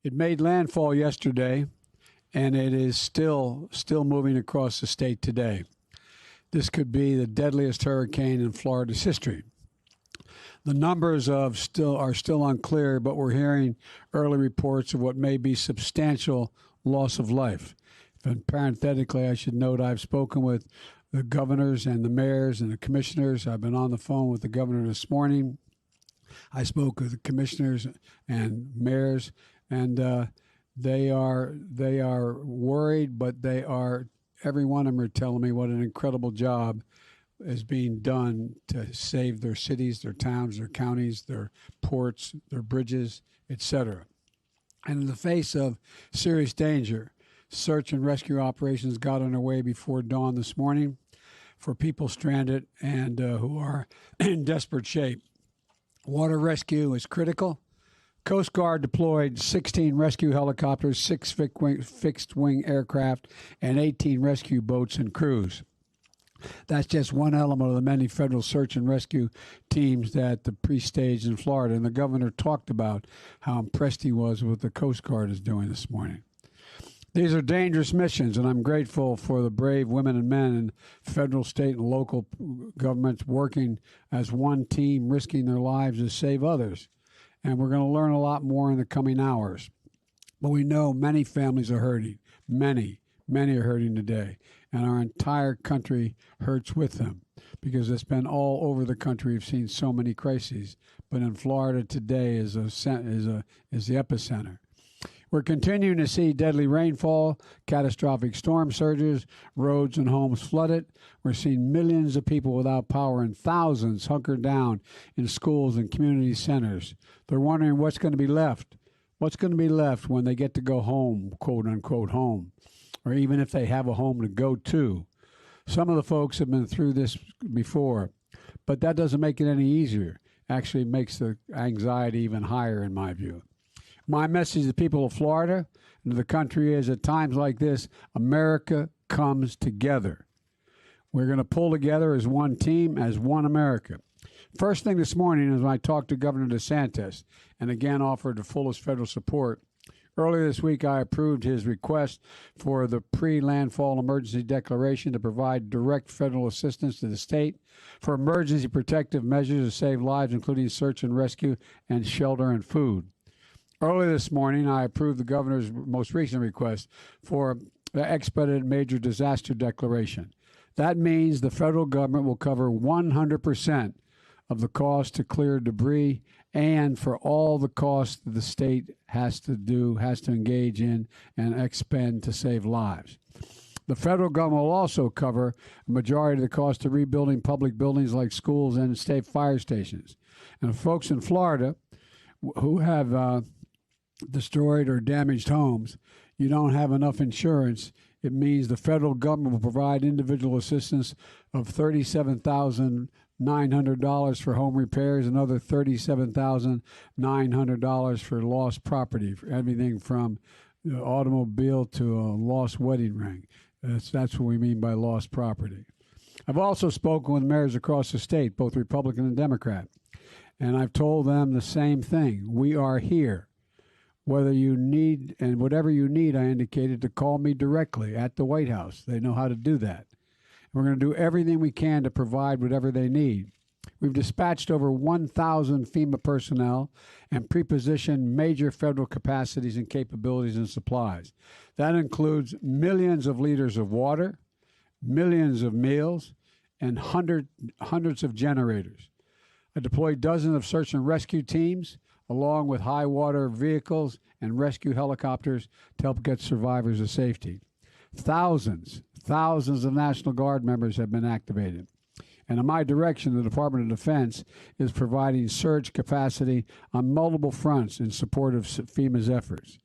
It made landfall yesterday, and it is still moving across the state today. This could be the deadliest hurricane in Florida's history. The numbers are still unclear, but we're hearing early reports of what may be substantial loss of life. And parenthetically, I should note I've spoken with the governors and the mayors and the commissioners. I've been on the phone with the governor this morning. I spoke with the commissioners and mayors, and they are worried, but every one of them are telling me what an incredible job is being done to save their cities, their towns, their counties, their ports, their bridges, etc. And in the face of serious danger, search and rescue operations got underway before dawn this morning for people stranded and who are in desperate shape. Water rescue is critical. Coast Guard deployed 16 rescue helicopters, 6 fixed-wing aircraft, and 18 rescue boats and crews. That's just one element of the many federal search and rescue teams that the pre-staged in Florida. And the governor talked about how impressed he was with what the Coast Guard is doing this morning. These are dangerous missions, and I'm grateful for the brave women and men in federal, state, and local governments working as one team, risking their lives to save others. And we're going to learn a lot more in the coming hours. But we know many families are hurting. Many are hurting today. And our entire country hurts with them because it's been all over the country. We've seen so many crises. But in Florida today is the epicenter. We're continuing to see deadly rainfall, catastrophic storm surges, roads and homes flooded. We're seeing millions of people without power and thousands hunkered down in schools and community centers. They're wondering what's going to be left. What's going to be left when they get to go home, quote unquote home, or even if they have a home to go to. Some of the folks have been through this before, but that doesn't make it any easier. Actually makes the anxiety even higher in my view. My message to the people of Florida and to the country is at times like this, America comes together. We're going to pull together as one team, as one America. First thing this morning is when I talked to Governor DeSantis and again offered the fullest federal support. Earlier this week, I approved his request for the pre-landfall emergency declaration to provide direct federal assistance to the state for emergency protective measures to save lives, including search and rescue and shelter and food. Earlier this morning, I approved the governor's most recent request for the expedited major disaster declaration. That means the federal government will cover 100% of the cost to clear debris and for all the costs that the state has to engage in and expend to save lives. The federal government will also cover a majority of the cost of rebuilding public buildings like schools and state fire stations. And folks in Florida who have destroyed or damaged homes, you don't have enough insurance, it means the federal government will provide individual assistance of $37,900 for home repairs, another $37,900 for lost property, for everything from the automobile to a lost wedding ring. That's what we mean by lost property. I've also spoken with mayors across the state, both Republican and Democrat, and I've told them the same thing. We are here. Whether you need, and whatever you need, I indicated to call me directly at the White House. They know how to do that. We're going to do everything we can to provide whatever they need. We've dispatched over 1,000 FEMA personnel and prepositioned major federal capacities and capabilities and supplies. That includes millions of liters of water, millions of meals, and hundreds of generators. I deployed dozens of search and rescue teams, along with high water vehicles and rescue helicopters to help get survivors to safety. Thousands of National Guard members have been activated. And in my direction, the Department of Defense is providing surge capacity on multiple fronts in support of FEMA's efforts.